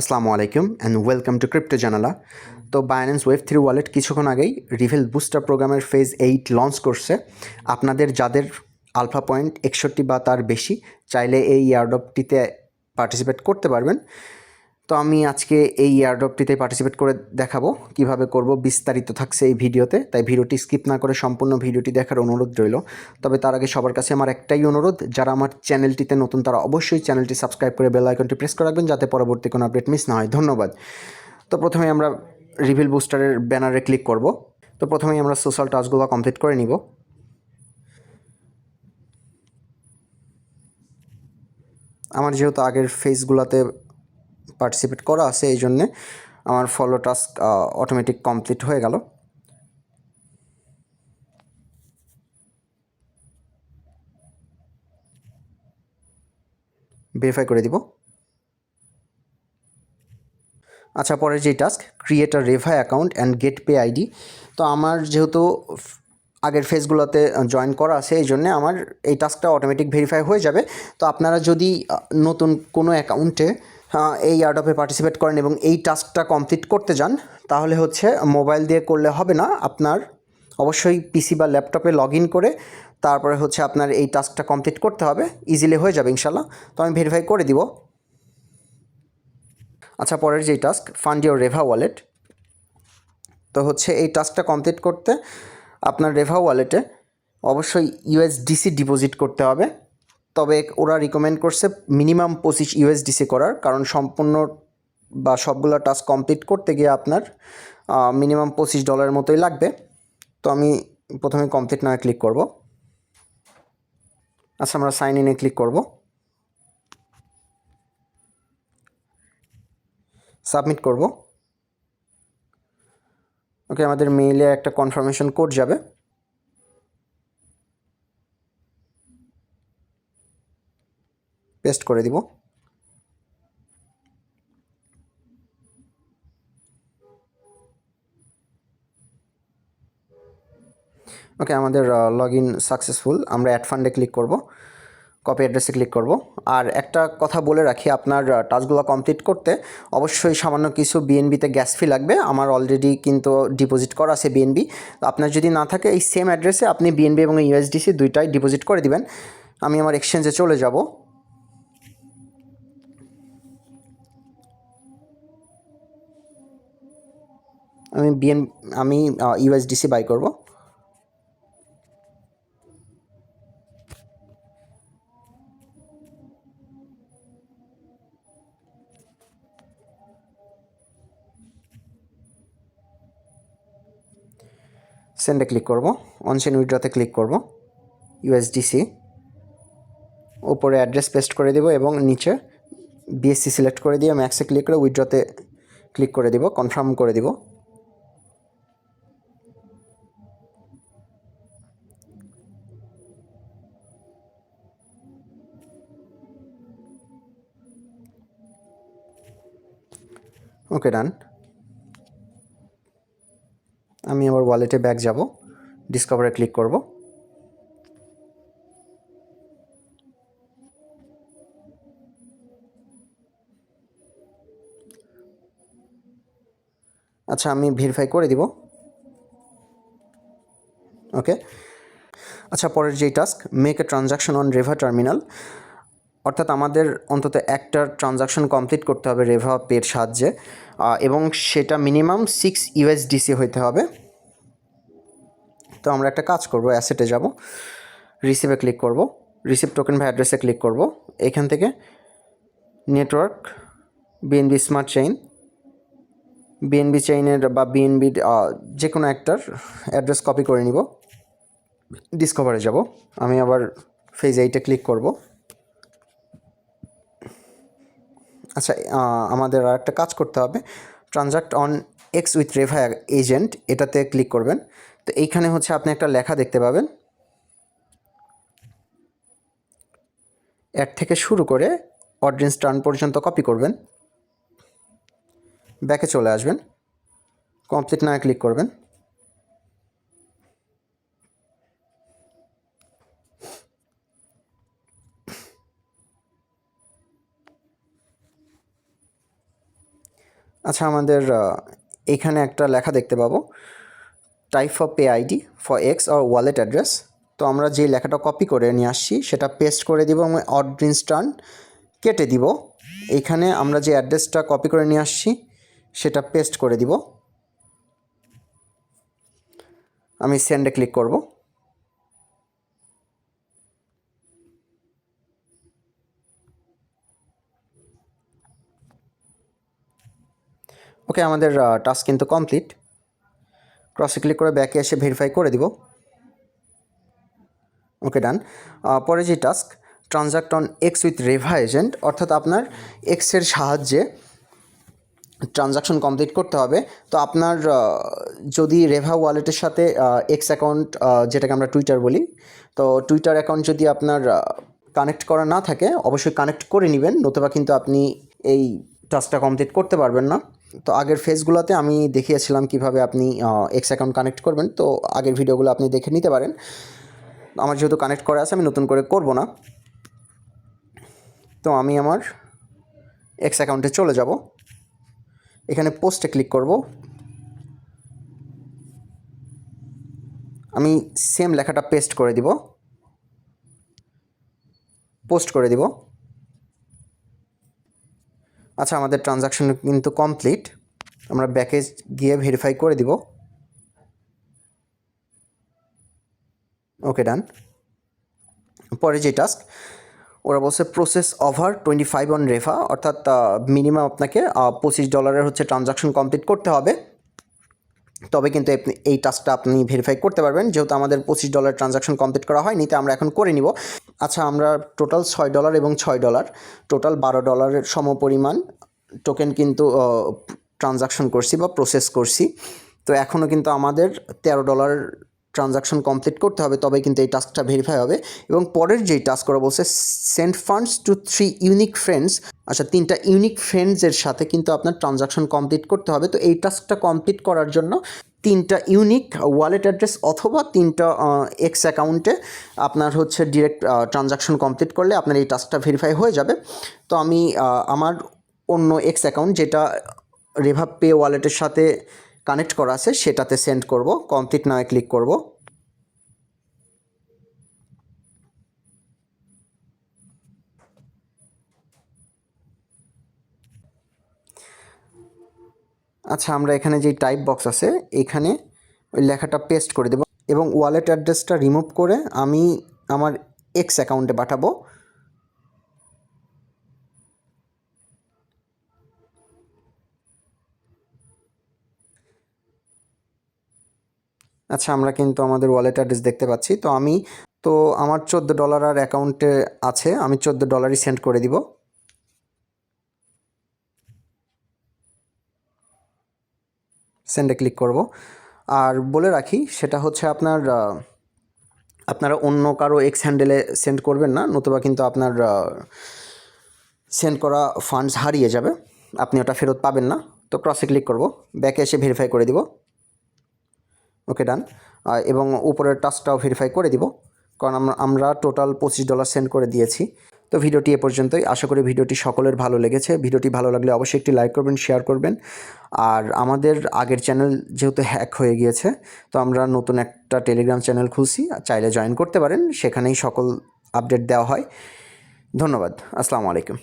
আসসালামু আলাইকুম and welcome to crypto জানালা। তো বাইন্যান্স ওয়েব3 ওয়ালেট কিছুক্ষণ আগেই রিভেল বুস্টার প্রোগ্রামের ফেজ 8 লঞ্চ করছে। আপনাদের যাদের আলফা পয়েন্ট 61 বা তার বেশি চাইলে এই ইয়ারড্রপটিতে পার্টিসিপেট করতে পারবেন। তো আমি আজকে এই ইয়ারড্রপটিতে পার্টিসিপেট করে দেখাবো কিভাবে করব, বিস্তারিত থাকছে এই ভিডিওতে। তাই ভিডিওটি স্কিপ না করে সম্পূর্ণ ভিডিওটি দেখার অনুরোধ রইল। তবে তার আগে সবার কাছে আমার একটাই অনুরোধ, যারা আমার চ্যানেলটিতে নতুন তারা অবশ্যই চ্যানেলটি সাবস্ক্রাইব করে বেল আইকনটি প্রেস করে রাখবেন যাতে পরবর্তী কোনো আপডেট মিস না হয়। ধন্যবাদ। তো প্রথমে আমরা রিভিল বুস্টারের ব্যানারে ক্লিক করব। তো প্রথমেই আমরা সোশ্যাল টাস্কগুলো কমপ্লিট করে নিব। আমার যেহেতু আগের ফেজগুলোতে পার্টিসিপেট করা আছে এই জন্যে আমার ফলো টাস্ক অটোমেটিক কমপ্লিট হয়ে গেল। ভেরিফাই করে দিব। আচ্ছা, পরের যেই task, create a Reva account and get pay ID. তো আমার যেহেতু আগের ফেজগুলোতে জয়েন করা আছে এই জন্যে আমার এই টাস্কটা অটোমেটিক ভেরিফাই হয়ে যাবে। তো আপনারা যদি নতুন কোনো অ্যাকাউন্টে এই ইয়ারড্রপে পার্টিসিপেট করেন এবং এই টাস্কটা কমপ্লিট করতে যান, তাহলে হচ্ছে মোবাইল দিয়ে করলে হবে না, আপনার অবশ্যই পিসি বা ল্যাপটপে লগ ইন করে তারপরে হচ্ছে আপনার এই টাস্কটা কমপ্লিট করতে হবে। ইজিলি হয়ে যাবে ইনশাল্লাহ। তো আমি ভেরিফাই করে দিব। আচ্ছা, পরের যেই টাস্ক, ফান্ড ইউর রেভা ওয়ালেট। তো হচ্ছে এই টাস্কটা কমপ্লিট করতে আপনার রেভা ওয়ালেটে অবশ্যই ইউএসডিসি ডিপোজিট করতে হবে। তবে ওরা রিকমেন্ড করছে মিনিমাম 25 ইউএসডিসি করার, কারণ সম্পূর্ণ বা সবগুলো টাস্ক কমপ্লিট করতে গিয়ে আপনার মিনিমাম $25 মতোই লাগবে। তো আমি প্রথমে কমপ্লিট নামে ক্লিক করব। আচ্ছা, আমরা সাইন ইনে ক্লিক করব। সাবমিট করব। ওকে, আমাদের মেইলে একটা কনফার্মেশন কোড যাবে। পেস্ট করে দিব। ওকে, আমাদের লগ ইন সাকসেসফুল। আমরা অ্যাড ফান্ডে ক্লিক করব, কপি অ্যাড্রেসে ক্লিক করব। আর একটা কথা বলে রাখি, আপনার টাস্কগুলো কমপ্লিট করতে অবশ্যই সামান্য কিছু বিএনবিতে গ্যাস ফি লাগবে। আমার অলরেডি কিন্তু ডিপোজিট করা আছে বিএনবি। আপনার যদি না থাকে এই সেম অ্যাড্রেসে আপনি বিএনবি এবং ইউএসডিসি দুইটাই ডিপোজিট করে দিবেন। আমি আমার এক্সচেঞ্জে চলে যাব। আমি ইউএসডিসি বাই করব। সেন্ডে ক্লিক করব। অনচেন উইথড্রতে ক্লিক করব। ইউএসডিসি উপরে অ্যাড্রেস পেস্ট করে দেব এবং নিচে বিএসসি সিলেক্ট করে দিয়ে ম্যাক্সে ক্লিক করে উইথড্রতে ক্লিক করে দিব, কনফার্ম করে দিব। ওকে, ডান। আমি আবার ওয়ালেটে ব্যাক যাব, ডিসকভারে ক্লিক করব। আচ্ছা, আমি ভেরিফাই করে দিব। ওকে। আচ্ছা, পরের যেই টাস্ক, make a transaction on Reva terminal. অর্থাৎ আমাদের অন্তত একটা ট্রানজাকশন কমপ্লিট করতে হবে রেভা পের সাহায্যে, এবং সেটা মিনিমাম 6 ইউএসডিসি হইতে হবে। তো আমরা একটা কাজ করব, অ্যাসেটে যাব, রিসিভে ক্লিক করব, রিসিভ টোকেন বা অ্যাড্রেসে ক্লিক করব। এখান থেকে network BNB smart chain, BNB চেইনের বা বিএনবির যে কোনো একটার অ্যাড্রেস কপি করে নিব। ডিসকভারে যাব, আমি আবার ফেজ 8-এ ক্লিক করব। আচ্ছা, আমাদের আর একটা কাজ করতে হবে, ট্রানজাক্ট on X with Reva agent, এটাতে ক্লিক করবেন। তো এইখানে হচ্ছে আপনি একটা লেখা দেখতে পাবেন, অ্যাড থেকে শুরু করে অডিয়েন্স টার্ন পর্যন্ত কপি করবেন, ব্যাকে চলে আসবেন, কমপ্লিট না ক্লিক করবেন। আচ্ছা, আমাদের এখানে একটা লেখা দেখতে পাবো, type of pay ID for x or wallet address. তো আমরা যে লেখাটা কপি করে নিয়ে আসছি সেটা পেস্ট করে দিব এবং অড গ্রিন টার্ন কেটে দিব। এখানে আমরা যে অ্যাড্রেসটা কপি করে নিয়ে আসছি সেটা পেস্ট করে দিব। আমি সেন্ডে ক্লিক করব। ওকে, আমাদের টাস্ক কিন্তু কমপ্লিট। ক্রসে ক্লিক করে ব্যাকে এসে ভেরিফাই করে দিব। ওকে, ডান। পরে যে task, transact on X with Reva agent, অর্থাৎ আপনার এক্সের সাহায্যে ট্রানজাকশন কমপ্লিট করতে হবে। তো আপনার যদি রেভা ওয়ালেটের সাথে এক্স অ্যাকাউন্ট, যেটাকে আমরা টুইটার বলি, তো টুইটার অ্যাকাউন্ট যদি আপনার কানেক্ট করা না থাকে অবশ্যই কানেক্ট করে নেবেন, নতুবা কিন্তু আপনি এই টাস্কটা কমপ্লিট করতে পারবেন না। তো আগের ফেজগুলোতে আমি দেখিয়েছিলাম কিভাবে আপনি এক্স অ্যাকাউন্ট কানেক্ট করবেন, তো আগের ভিডিওগুলো আপনি দেখে নিতে পারেন। আমার যেহেতু কানেক্ট করা আছে আমি নতুন করে করব না। তো আমি আমার এক্স অ্যাকাউন্টে চলে যাব। এখানে পোস্টে ক্লিক করব। আমি সেম লেখাটা পেস্ট করে দিব, পোস্ট করে দিব। আচ্ছা, আমাদের ট্রানজাকশন কিন্তু কমপ্লিট। আমরা ব্যাকে গিয়ে ভেরিফাই করে দিব। ওকে, ডান। পরে যে টাস্ক, ওরা বলছে প্রসেস ওভার 25 অন রেভা, অর্থাৎ মিনিমাম আপনাকে $25 হচ্ছে ট্রানজাকশন কমপ্লিট করতে হবে, তবে কিন্তু আপনি এই টাস্কটা আপনি ভেরিফাই করতে পারবেন। যেহেতু আমাদের $25 ট্রানজাকশন কমপ্লিট করা হয়নি, তো আমরা এখন করে নিব। আচ্ছা, আমরা টোটাল $6 এবং $6, টোটাল $12 সমপরিমাণ টোকেন কিন্তু ট্রানজাকশন করছি বা প্রসেস করছি। তো এখনও কিন্তু আমাদের $13 ট্রানজাকশন কমপ্লিট করতে হবে, তবে কিন্তু এই টাস্কটা ভেরিফাই হবে। এবং পরের যেই টাস্ক করা বলছে, send funds two 3 unique friends. আচ্ছা, 3টা ইউনিক ফ্রেন্ডসের সাথে কিন্তু আপনার ট্রানজাকশন কমপ্লিট করতে হবে। তো এই টাস্কটা কমপ্লিট করার জন্য 3টা ইউনিক ওয়ালেট অ্যাড্রেস অথবা 3টা এক্স অ্যাকাউন্টে আপনার হচ্ছে ডিরেক্ট ট্রানজাকশন কমপ্লিট করলে আপনার এই টাস্কটা ভেরিফাই হয়ে যাবে। তো আমি আমার অন্য এক্স অ্যাকাউন্ট, যেটা রেভা পে ওয়ালেটের সাথে কানেক্ট করা আছে, সেটাতে সেন্ড করব। কমপ্লিট নাও ক্লিক করব। আচ্ছা, আমরা এখানে যে টাইপ বক্স আছে এখানে ওই লেখাটা পেস্ট করে দেব এবং ওয়ালেট অ্যাড্রেসটা রিমুভ করে আমি আমার এক্স অ্যাকাউন্টে পাঠাবো। আচ্ছা, আমরা কিন্তু আমাদের ওয়ালেট অ্যাড্রেস দেখতে পাচ্ছি। তো আমার $14 আর অ্যাকাউন্টে আছে, আমি $14 সেন্ড করে দিব। সেন্ডে ক্লিক করব। আর বলে রাখি, সেটা হচ্ছে আপনারা অন্য কারো এক্স হ্যান্ডেলে সেন্ড করবেন না, নতুবা কিন্তু আপনার সেন্ড করা ফান্ডস হারিয়ে যাবে, আপনি ওটা ফেরত পাবেন না। তো ক্রসে ক্লিক করব, ব্যাকে এসে ভেরিফাই করে দিব। ওকে, ডান। এবং উপরের টাস্কটাও ভেরিফাই করে দিব, কারণ আমরা টোটাল $25 সেন্ড করে দিয়েছি। তো ভিডিওটি এ পর্যন্তই। আশা করি ভিডিওটি সকলের ভালো লেগেছে। ভিডিওটি ভালো লাগলে অবশ্যই একটি লাইক করবেন, শেয়ার করবেন। আর আমাদের আগের চ্যানেল যেহেতু হ্যাক হয়ে গিয়েছে, তো আমরা নতুন একটা টেলিগ্রাম চ্যানেল খুলছি, চাইলে জয়েন করতে পারেন, সেখানেই সকল আপডেট দেওয়া হয়। ধন্যবাদ। আসসালামু আলাইকুম।